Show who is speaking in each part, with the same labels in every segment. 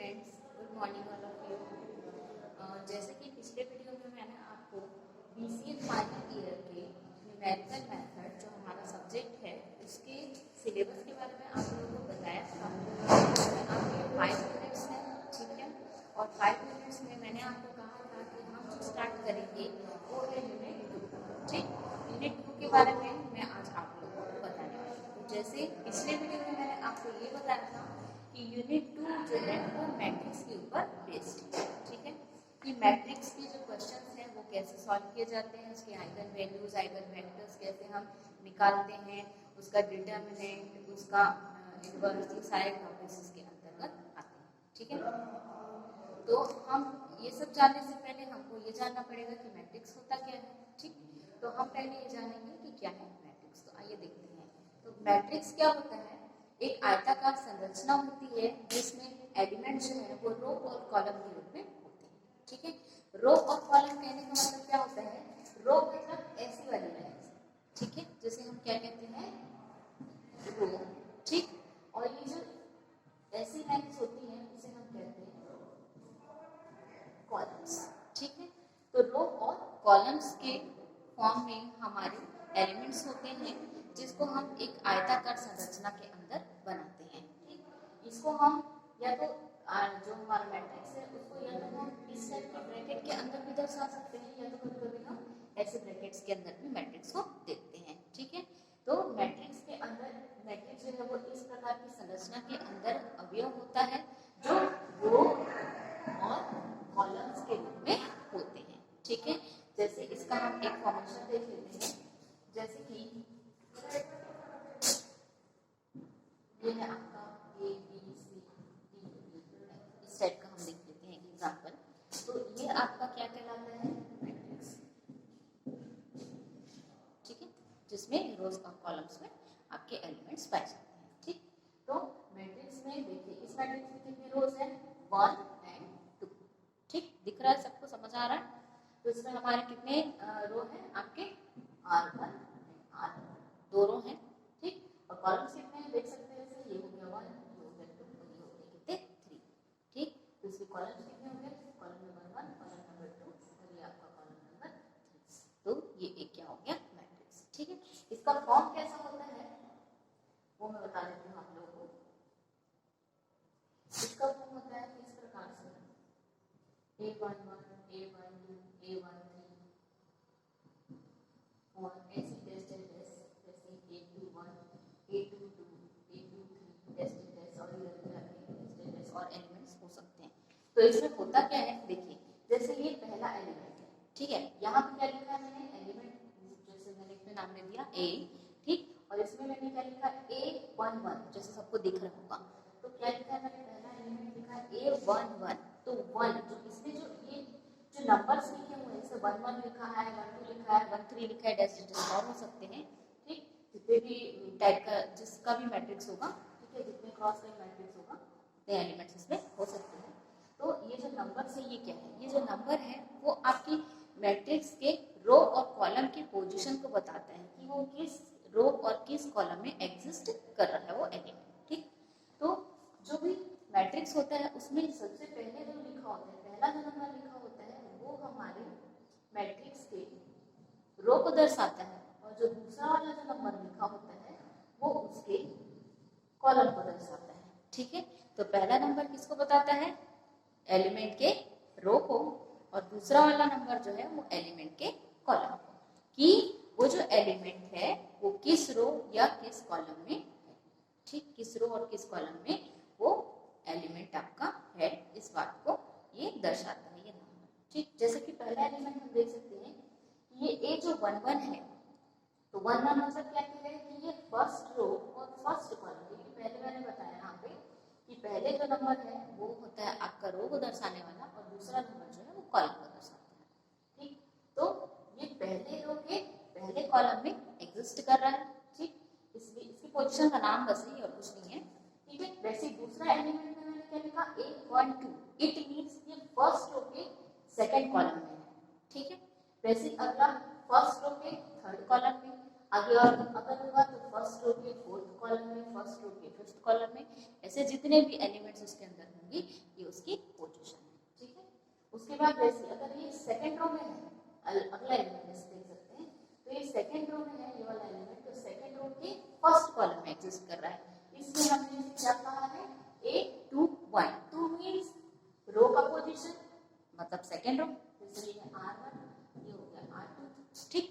Speaker 1: Friends, good morning all of you. जैसे कि पिछले वीडियो में मैंने आपको बीसीए फाइनल ईयर के न्यूमेरिकल मेथड जो हमारा सब्जेक्ट है उसके सिलेबस के बारे में आप लोगों को बताया था। आपके 5 मिनट्स हैं, ठीक है, और 5 मिनट्स में मैंने आपको कहा था कि हम जो स्टार्ट करेंगे वो है यूनिट 2। ठीक, यूनिट 2 के बारे में मैं आज आप लोगों को बताने वाली हूँ। तो जैसे पिछले वीडियो में मैंने आपको ये बताया था कि यूनिट 2 जो है वो मैट्रिक्स के ऊपर बेस्ड है। ठीक है, कि मैट्रिक्स के जो क्वेश्चंस हैं वो कैसे सॉल्व किए जाते हैं, उसके आइगन वैल्यूज, आइगन वेक्टर्स कैसे हम निकालते हैं, उसका डिटर्मिनेंट, उसका इनवर्स, ये सारे टॉपिक्स इसके अंतर्गत आते हैं। ठीक है, तो हम ये सब जानने से पहले हमको ये जानना पड़ेगा कि मैट्रिक्स होता क्या है। ठीक, तो हम पहले ये जानेंगे कि क्या है मैट्रिक्स। तो आइए देखते हैं। तो मैट्रिक्स क्या होता है? एक आयताकार संरचना होती है जिसमें एलिमेंट जो है वो रो और कॉलम के रूप में होते हैं। ठीक है, रो और कॉलम कहने का मतलब क्या होता है? रो मतलब ऐसी वाली लाइन, ठीक है, जैसे हम क्या कहते हैं, रो। ठीक, और ये जो ऐसी लाइन्स होती हैं उसे हम कहते हैं कॉलम्स। ठीक है, तो रो और कॉलम्स के फॉर्म में हमारे एलिमेंट्स होते हैं जिसको हम एक आयताकार संरचना के अंदर बनाते हैं। ठीक, इसको हम या तो जो हमारा मैट्रिक्स है उसको या तो हम इस टाइप के ब्रैकेट के अंदर भी दर्शा सकते हैं या तो कभी-कभी हम ऐसे ब्रैकेट्स के अंदर भी मैट्रिक्स को देखते हैं। ठीक है, तो मैट्रिक्स के अंदर मैट्रिक्स जो है वो इस प्रकार की संरचना के अंदर अवयव होता है जो रो और कॉलम्स के रूप में होते हैं। ठीक है, जैसे इसका हम एक फॉर्मेशन देख लेते हैं। जैसे कि ये है आपका A B C D E, इस टाइप का हम देख लेते हैं एग्जांपल। तो ये आपका क्या कहलाता है? मैट्रिक्स। ठीक है, जिसमें रोज और कॉलम्स में आपके एलिमेंट्स पाए जाते हैं। ठीक, तो मैट्रिक्स में देखिए इस मैट्रिक्स में कितने रोज हैं? 1 और 2। ठीक, दिख रहा है सबको, समझ आ रहा है? तो इसमें हमारे कितने रो हैं? आपके R1 और R2, 2 रो हैं। ठीक, और कॉलम्स कितने हैं देख सकते हैं, जैसे ये हो गया 1, ये हो गया 2 और ये हो गया कितने? 3। ठीक, तो इसके कॉलम्स कितने हो गए? कॉलम नंबर 1, कॉलम नंबर 2 और ये आपका कॉलम नंबर 3। तो ये एक क्या हो गया? मैट्रिक्स। ठीक है, इसका फॉर्म कैसा होता है वो मैं बता देती हूँ आप लोगों को। इसका फॉर्म होता है इस प्रकार से A11, A12, A13 और ऐसे जैसे A21, A22, A23 और एलिमेंट्स हो सकते हैं। तो इसमें होता क्या है देखिए, जैसे ये पहला एलिमेंट है। ठीक है, यहाँ पे क्या लिखा है मैंने? एलिमेंट, जैसे मैंने इसमें नाम दे दिया A। ठीक, और इसमें मैंने क्या लिखा? A11, जैसे सबको दिख रहा होगा। तो क्या लिखा है मैंने? पहला एलिमेंट लिखा है A11। तो 1 जो इसमें जो ये जो नंबर्स लिखे हुए हैं, जैसे 11 लिखा है, 12 लिखा है, 13 लिखा है, डैश डैश और हो सकते हैं। ठीक, जितने भी टाइप का जिसका भी मैट्रिक्स होगा, ठीक है, जितने क्रॉस का मैट्रिक्स होगा उतने एलिमेंट्स इसमें हो सकते हैं। तो ये जो नंबर है ये क्या है? ये जो नंबर है वो आपकी मैट्रिक्स के रो और कॉलम की पोजीशन को बताता है कि वो किस रो और किस कॉलम में एग्जिस्ट कर रहा है वो एलिमेंट। ठीक, तो जो भी मैट्रिक्स होता है उसमें सबसे पहले जो लिखा होता है, पहला जो नंबर लिखा होता है वो हमारे मैट्रिक्स के रो को दर्शाता है, और जो दूसरा वाला जो नंबर लिखा होता है वो उसके कॉलम को दर्शाता है। ठीक है, तो पहला नंबर किसको बताता है? एलिमेंट के रो को, और दूसरा वाला नंबर जो है वो एलिमेंट के कॉलम को, कि वो जो एलिमेंट है वो किस रो या किस कॉलम में है। ठीक, किस रो और किस कॉलम में वो एलिमेंट आपका है, इस बात को ये दर्शाता है ये नंबर। ठीक, जैसे कि पहला एलिमेंट हम देख सकते हैं कि ये A जो 11 है, तो 11 मतलब क्या कह रहे हैं कि ये फर्स्ट रो और फर्स्ट कॉलम, क्योंकि पहले मैंने बताया यहाँ पे कि पहले जो नंबर है वो होता है आपका रो को दर्शाने वाला और दूसरा नंबर जो है वो कॉलम को दर्शाता है। ठीक, तो ये पहले रो के पहले कॉलम में एग्जिस्ट कर रहा है। ठीक, इसलिए इसकी पोजीशन का नाम बस है और कुछ नहीं है। ठीक है, वैसे दूसरा एलिमेंट में मैंने क्या लिखा? A12, इट मींस ये फर्स्ट रो के सेकंड कॉलम में है। ठीक है, वैसे अगला फर्स्ट रो के थर्ड कॉलम में, आगे और अगर होगा तो फर्स्ट रो के फोर्थ कॉलम में, फर्स्ट रो के फिफ्थ कॉलम में, ऐसे जितने भी एलिमेंट्स उसके अंदर होंगे ये उसकी पोजीशन है, ठीक है। उसके बाद वैसे अगर ये सेकंड रो में है, अगला एलिमेंट देख सकते हैं, तो ये सेकंड रो में है ये वाला एलिमेंट, तो सेकंड रो के फर्स्ट कॉलम में एग्जिस्ट कर रहा है, इसलिए हमने क्या कहा है A21, 2 मींस रो का पोजीशन मतलब सेकंड रो, जैसे ये R1 ये हो गया R2, ठीक।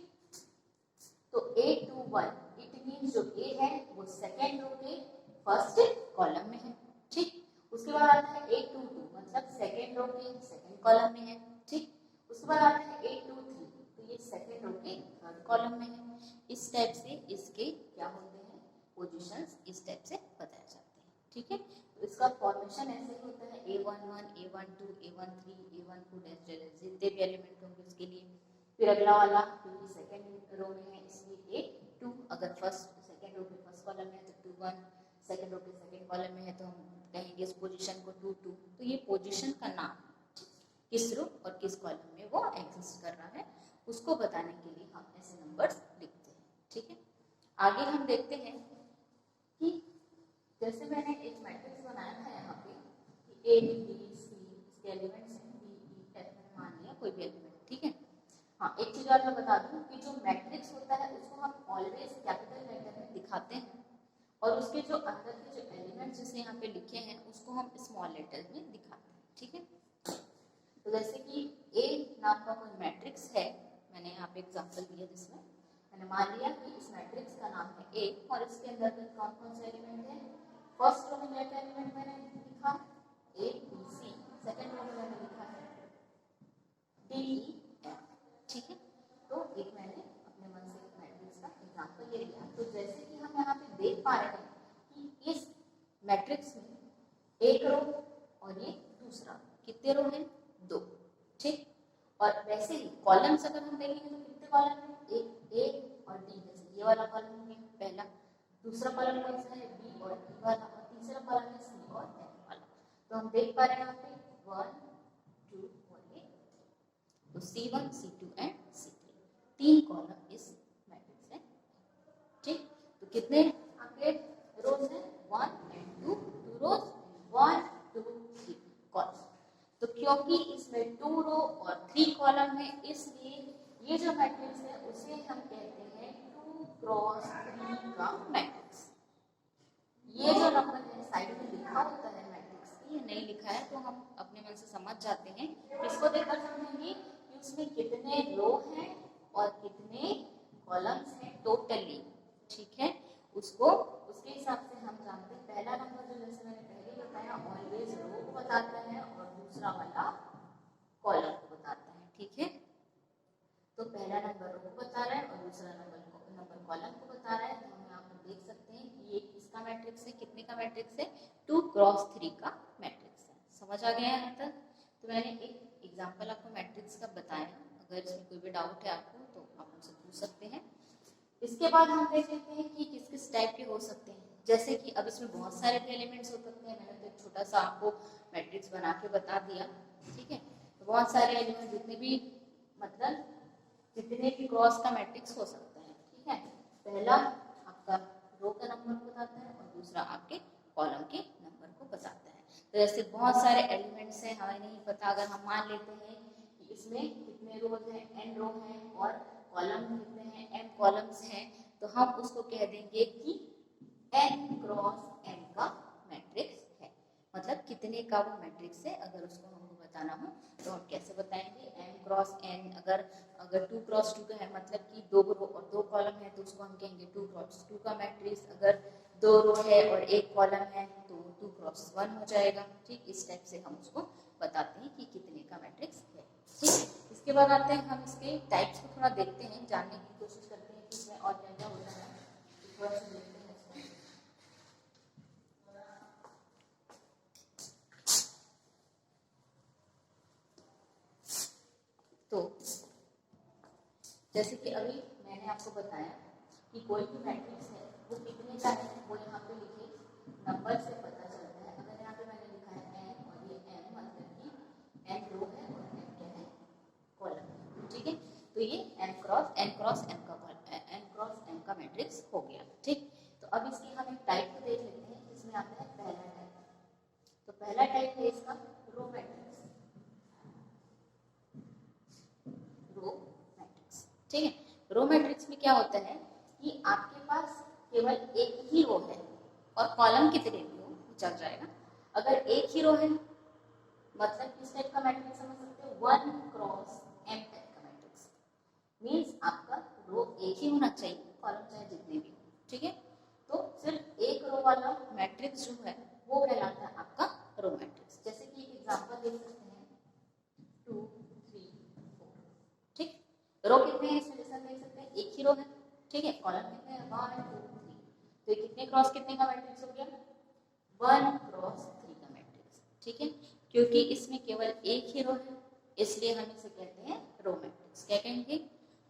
Speaker 1: तो A21 इट मींस जो A है वो सेकंड रो के फर्स्ट कॉलम में है, ठीक। उसके बाद आता है A22 मतलब सेकंड रो के सेकंड कॉलम में है, ठीक। उसके बाद आता है A23 तो ये सेकंड रो के थर्ड कॉलम में है। इस टाइप से इसके क्या होते हैं पोजीशंस इस टाइप से बताए जाते हैं, ठीक है। तो इसका फॉर्मेशन ऐसे ही होता है A11 A12 A13 A14 जितने भी एलिमेंट होंगे उसके लिए। फिर अगला वाला क्योंकि सेकंड रो में है इसलिए A2, अगर फर्स्ट सेकंड रो के फर्स्ट कॉलम में है तो 21, सेकंड रो के सेकंड कॉलम में है तो हम कहेंगे इस पोजीशन को 22। तो ये पोजीशन का नाम किस रो और किस कॉलम में वो एग्जिस्ट कर रहा है उसको बताने के लिए हम ऐसे नंबर्स लिखते हैं, ठीक है। आगे हम देखते हैं कि जैसे मैंने एक मैट्रिक्स बनाया था यहाँ पे कि A B C इसके एलिमेंट्स हैं D E F, मैंने मान लिया कोई भी एलिमेंट, ठीक है। हाँ, एक चीज और मैं बता दूं कि जो मैट्रिक्स होता है उसको हम ऑलवेज कैपिटल लेटर में दिखाते हैं और उसके जो अंदर के जो एलिमेंट्स जैसे यहाँ पे लिखे हैं उसको हम स्मॉल लेटर में दिखाते हैं, ठीक है। तो जैसे कि A नाम का कोई मैट्रिक्स है, मैंने यहाँ पे एग्जांपल दिया जिसमें मैंने मान लिया कि इस मैट्रिक्स का नाम है A और इसके अंदर कौन कौन से एलिमेंट है। फर्स्ट रो में क्या क्या एलिमेंट मैंने लिखा A B C, second row में मैंने लिखा है D E F, ठीक है। तो एक मैंने अपने मन से एक मैट्रिक्स का एग्जांपल ले लिया। तो जैसे कि हम यहाँ पे देख पा रहे हैं कि इस मैट्रिक्स में एक रो और ये दूसरा, कितने रो है 2, ठीक। और वैसे ही कॉलम्स अगर हम देखेंगे तो कितने कॉलम है, एक A और D, जैसे ये वाला कॉलम है पहला, दूसरा कॉलम कौन सा है B और D वाला, और तीसरा कॉलम है C और F वाला। तो हम देख पा रहे हैं यहाँ पे 1 2 और ये, तो C1 C2 एंड C3 तीन कॉलम इस मैट्रिक्स है, ठीक। तो कितने आपके रोज हैं 1 and 2 रोज 1 2 3 कॉलम। तो क्योंकि इसमें 2 रो और 3 कॉलम है इसलिए ये जो मैट्रिक्स है उसे हम कहते हैं 2 क्रॉस 3 का मैट्रिक्स। ये जो नंबर है साइड में लिखा होता है मैट्रिक्स, ये नहीं लिखा है तो हम अपने मन से समझ जाते हैं, इसको देखकर समझेंगे कि उसमें कितने रो हैं और कितने कॉलम्स हैं टोटली, ठीक है। उसको उसके हिसाब से हम जानते हैं पहला नंबर जो जैसे मैंने पहले बताया ऑलवेज रो को बताता है और दूसरा वाला कॉलम को बताता है, ठीक है। तो पहला नंबर रो को बता रहा है और दूसरा नंबर कॉलम को बता रहा है। तो हम यहाँ पर देख सकते हैं कि ये किसका मैट्रिक्स है, कितने का मैट्रिक्स है 2 क्रॉस 3 का मैट्रिक्स है। समझ आ गया यहाँ तक। तो मैंने एक एग्जांपल आपको मैट्रिक्स का बताया, अगर इसमें कोई भी डाउट है आपको तो आप मुझसे पूछ सकते हैं। इसके बाद हम देख लेते हैं कि किस किस टाइप के हो सकते हैं। जैसे कि अब इसमें बहुत सारे एलिमेंट्स हो सकते हैं, मैंने तो एक छोटा सा आपको मैट्रिक्स बना के बता दिया, ठीक है। तो बहुत सारे एलिमेंट जितने भी मतलब जितने भी क्रॉस का मैट्रिक्स हो सकता है, ठीक है। पहला आपका रो का नंबर को बताता है और दूसरा आपके कॉलम के नंबर को बताता है। तो ऐसे बहुत सारे एलिमेंट्स हैं, हमें नहीं पता, अगर हम मान लेते हैं कि इसमें कितने रोज हैं n रो हैं और कॉलम कितने हैं m कॉलम्स हैं, तो हम उसको कह देंगे कि n क्रॉस n का मैट्रिक्स है। मतलब कितने का वो मैट्रिक्स है, अगर उसको हमको बताना हो तो हम कैसे बताएंगे m क्रॉस n। अगर 2 क्रॉस 2 का है मतलब कि 2 रो और 2 कॉलम है तो उसको हम कहेंगे 2 क्रॉस 2 का मैट्रिक्स। अगर 2 रो है और 1 कॉलम है तो 2 क्रॉस 1 हो जाएगा, ठीक। इस टाइप से हम उसको बताते हैं कि कितने का मैट्रिक्स है, ठीक। इसके बाद आते हैं हम इसके टाइप्स को थोड़ा देखते हैं, जानने की कोशिश करते हैं कि इसमें और क्या क्या होता है, थोड़ा सा देखते हैं इसको। तो जैसे कि अभी मैंने आपको बताया कि कोई भी मैट्रिक्स है वो कितने का है वो यहाँ पे लिखे नंबर से पता चलता है। अगर यहाँ पे मैंने लिखा है n और ये m मतलब कि n रो है और m क्या है कॉलम, ठीक है। तो ये n क्रॉस m का मैट्रिक्स हो गया, ठीक। तो अब इसकी हम एक टाइप को देख लेते हैं। इसमें आता है पहला टाइप। तो पहला टाइप है इसका ठीक है। रो मैट्रिक्स में क्या होता है कि आपके पास केवल एक ही रो है और कॉलम कितने भी हो चल जाएगा। अगर एक ही रो है मतलब किस टाइप का मैट्रिक्स समझ सकते हो, 1 क्रॉस m टाइप का मैट्रिक्स। मींस आपका रो एक ही होना चाहिए, कॉलम चाहे जितने भी हो, ठीक है। तो सिर्फ एक रो वाला मैट्रिक्स जो है वो कहलाता है आपका रो मैट्रिक्स। जैसे कि एक एग्जांपल देख सकते हैं 2 3 4, ठीक। रो कितने हैं इसमें जैसा देख सकते हैं, एक ही रो है, ठीक है। कॉलम कितने हैं 1 2 3, तो ये कितने क्रॉस कितने का मैट्रिक्स हो गया, 1 क्रॉस 3 का मैट्रिक्स, ठीक है। क्योंकि इसमें केवल एक ही रो है इसलिए हम इसे कहते हैं रो मैट्रिक्स। क्या कहेंगे,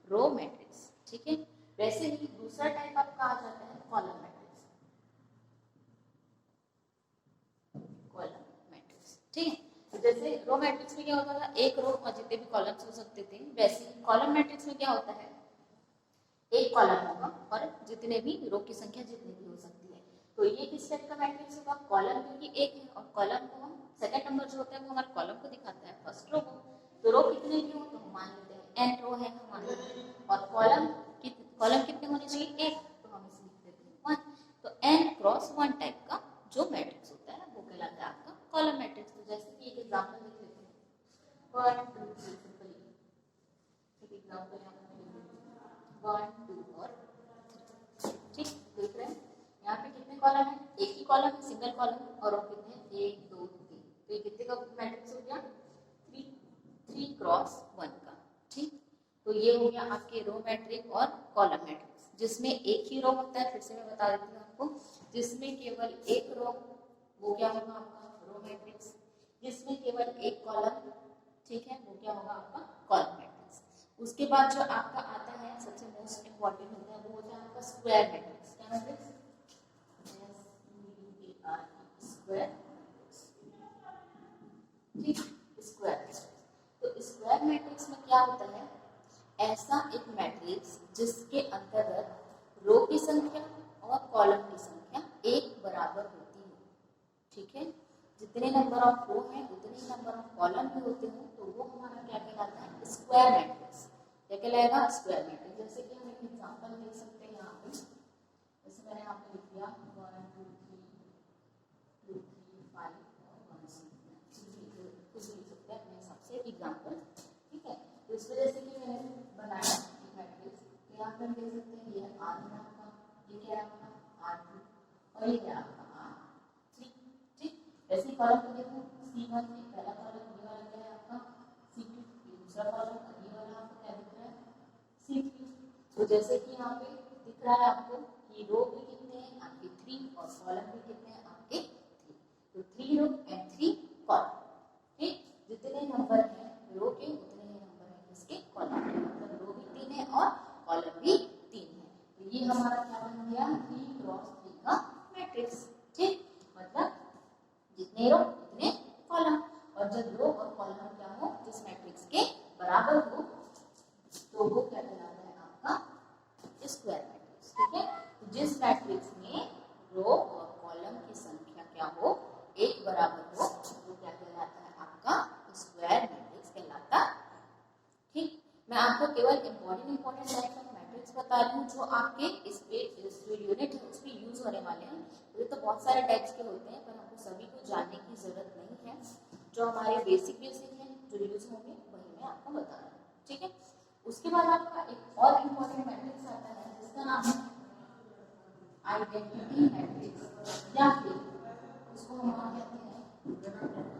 Speaker 1: रो मैट्रिक्स, ठीक है। वैसे ही दूसरा टाइप आपका आ जाता है कॉलम मैट्रिक्स, कॉलम मैट्रिक्स, ठीक है। तो जैसे रो मैट्रिक्स में क्या होता था, एक रो और जितने भी कॉलम्स हो सकते थे, वैसे ही कॉलम मैट्रिक्स में क्या होता है, एक कॉलम होगा और जितने भी रो की संख्या जितनी भी हो सकती है। तो ये किस टाइप का मैट्रिक्स होगा, कॉलम क्योंकि एक है और कॉलम को हम सेकंड नंबर जो होता है वो हमारे कॉलम को दिखाता है, फर्स्ट रो को। तो रो कितने भी हो तो हम मान लेते हैं n रो है हम मान लेते हैं, और कॉलम कितने होने चाहिए, एक, तो हम इसे लिख देते हैं 1। तो n क्रॉस 1 टाइप का जो मैट्रिक्स होता है वो कहलाता है आपका कॉलम मैट्रिक्स। तो जैसे कि एक एग्जांपल लिख लेते हैं 1 2 3, सिंपली एक एग्जांपल यहां पे लिख लेते हैं 1 2 और 3, ठीक। देख रहे हैं यहाँ पे कितने कॉलम है, एक ही कॉलम है सिंगल कॉलम, और कितने 1 2 3, तो ये कितने का मैट्रिक्स हो गया 3 क्रॉस 1 का, ठीक। तो ये हो गया आपके रो मैट्रिक्स और कॉलम मैट्रिक्स, जिसमें एक ही रो होता है। फिर से मैं बता देती हूँ आपको, जिसमें केवल एक रो वो क्या होगा आपका रो मैट्रिक्स, जिसमें केवल एक कॉलम, ठीक है, वो क्या होगा आपका कॉलम मैट्रिक्स। उसके बाद जो आपका आता है सबसे मोस्ट इम्पोर्टेंट होता है वो होता है आपका स्क्वायर मैट्रिक्स। क्या मैट्रिक्स, स्क्वायर, ठीक, स्क्वायर। तो स्क्वायर मैट्रिक्स में क्या होता है, ऐसा एक मैट्रिक्स जिसके अंतर्गत रो की संख्या और कॉलम की संख्या एक बराबर होती है, ठीक है। जितने नंबर ऑफ रो हैं उतने ही नंबर ऑफ कॉलम भी होते हैं, तो वो हमारा क्या कहलाता है स्क्वायर मैट्रिक्स। क्या कहलाएगा, स्क्वायर मैट्रिक्स। जैसे कि हम एक एग्जांपल देख सकते हैं यहाँ पे, जैसे मैंने यहाँ पे लिख दिया 1 2 3 2 3 5 और 1 6, कुछ भी लिख सकते हैं अपने हिसाब से एग्जांपल, ठीक है। तो इस वजह से कि मैंने बनाया एक मैट्रिक्स, तो यहाँ पर देख सकते हैं ये R है आपका, ये क्या है आपका R2 और ये क्या आपका R3, ठीक। ऐसे ही कॉलम को देखो C1, पहला कॉलम ये वाला क्या है आपका C2, ये दूसरा कॉलम और ये वाला आपको क्या दिख रहा है C3। तो जैसे कि यहाँ पे दिख रहा है आपको कि रो भी कितने हैं आपके 3 और कॉलम भी कितने हैं आपके 3, तो 3 रो एंड 3 कॉलम, ठीक। जितने नंबर हैं रो के उतने ही नंबर हैं इसके कॉलम के, मतलब रो भी 3 है और कॉलम भी 3 है। तो ये हमारा क्या बन गया 3 क्रॉस 3 का मैट्रिक्स, ठीक। मतलब जितने रो उतने कॉलम, और जब रो और कॉलम क्या हो जिस मैट्रिक्स के बराबर हो तो वो क्या कहलाता है आपका स्क्वायर मैट्रिक्स, ठीक है। तो जिस मैट्रिक्स में रो और कॉलम की संख्या क्या हो एक बराबर हो वो क्या कहलाता है आपका स्क्वायर मैट्रिक्स कहलाता है, ठीक। मैं आपको केवल इम्पोर्टेंट टाइप ऑफ मैट्रिक्स बता रही हूँ जो आपके इस जो यूनिट है उस पर यूज होने वाले हैं। ये तो बहुत सारे टाइप्स के होते हैं पर हमको सभी को जानने की जरूरत नहीं है, जो हमारे बेसिक है जो यूज होंगे वही मैं आपको बता रही हूँ, ठीक है। उसके बाद आपका एक और इम्पोर्टेंट मैट्रिक्स आता है जिसका नाम है आइडेंटिटी मैट्रिक्स, या फिर उसको हम कहते हैं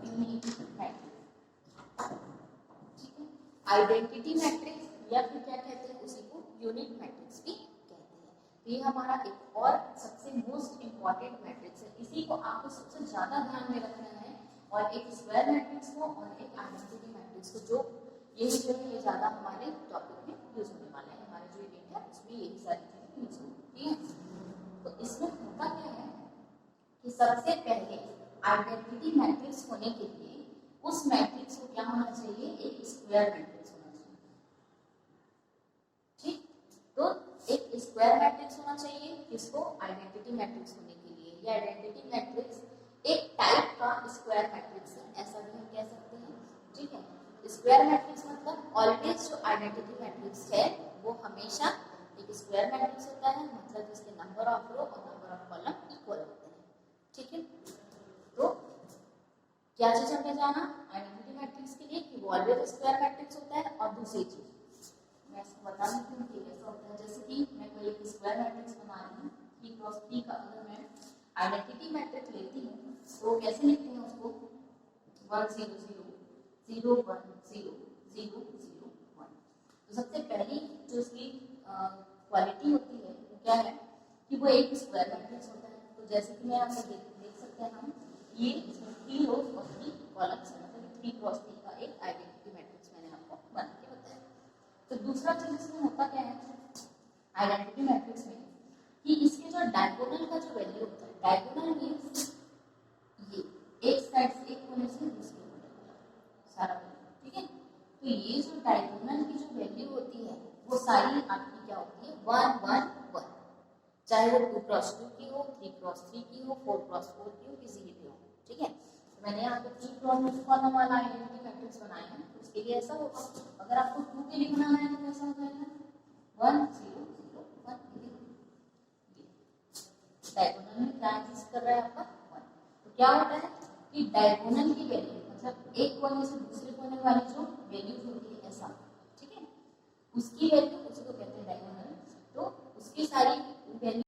Speaker 1: यूनिक मैट्रिक्स, ठीक है। आइडेंटिटी मैट्रिक्स या फिर क्या कहते हैं उसी को यूनिक मैट्रिक्स भी कहते हैं। तो ये हमारा एक और सबसे मोस्ट इम्पॉर्टेंट मैट्रिक्स है, इसी को आपको सबसे ज्यादा ध्यान में रखना है, और एक स्क्वायर मैट्रिक्स को और एक आइडेंटिटी मैट्रिक्स को, जो यही जो है ये ज्यादा हमारे टॉपिक में यूज होने वाला है, हमारे जो यूनिट है उसमें यही सारी चीजें यूज होंगी, ठीक है। तो इसमें होता क्या है कि सबसे पहले आइडेंटिटी मैट्रिक्स होने के लिए उस मैट्रिक्स को क्या होना चाहिए, एक स्क्वायर मैट्रिक्स होना चाहिए, ठीक। तो एक स्क्वायर मैट्रिक्स होना चाहिए किसको, आइडेंटिटी मैट्रिक्स होने के लिए। ये आइडेंटिटी मैट्रिक्स एक टाइप का स्क्वायर मैट्रिक्स है, ऐसा भी हम कह सकते हैं, ठीक है। स्क्वायर मैट्रिक्स मतलब ऑलवेज जो आइडेंटिटी मैट्रिक्स है वो हमेशा एक स्क्वायर मैट्रिक्स होता है, मतलब जिसके नंबर ऑफ रो और नंबर ऑफ कॉलम इक्वल होते हैं। ठीक है, तो क्या चीज हमें जाना आइडेंटिटी मैट्रिक्स के लिए कि वो ऑलवेज स्क्वायर मैट्रिक्स होता है, और दूसरी चीज मैं इसको बता देती हूँ कि कैसा होता है। जैसे कि मैं कोई एक स्क्वायर मैट्रिक्स बना रही हूँ 3x3 का, अगर मैं आइडेंटिटी मैट्रिक्स लेती हूँ तो कैसे लिखते हैं उसको 1 0 0 0 1 0 0 0 1। तो सबसे पहली जो इसकी क्वालिटी होती है वो क्या है कि वो एक स्क्वायर मैट्रिक्स होता है। तो जैसे कि मैं यहाँ पे देख सकते हैं हम ये 3 रोज और 3 कॉलम्स है, मतलब 3x3 का एक आइडेंटिटी मैट्रिक्स मैंने आपको बना के बताया। तो दूसरा चीज इसमें होता क्या है आइडेंटिटी मैट्रिक्स में कि इसके जो डायगोनल का जो वैल्यू होता है, डायगोनल मीन्स ये एक साइड से एक कोने से दूसरे कोने तक सारा वैल्यू। ठीक है, तो ये जो डायगोनल की जो वैल्यू होती है वो सारी आपकी क्या होती है 1 1 1, चाहे वो 2x2 की हो, 3x3 की हो, 4x4 की हो, किसी की भी हो। ठीक है, तो मैंने यहाँ पे 3x कॉलम वाला आइडेंटिटी मैट्रिक्स बनाया है, उसके लिए ऐसा होगा। अगर आपको 2 के लिए बनाना है तो कैसा हो जाएगा 1 0 0 1। डायगोनल में क्या एग्जिस्ट कर रहा है आपका 1। तो क्या होता है कि डायगोनल की वैल्यू मतलब एक कोने से दूसरे कोने वाली जो वैल्यूज होती है ऐसा, ठीक है, उसकी वैल्यू उसी को कहते हैं डायगोनल। तो उसकी सारी वैल्यू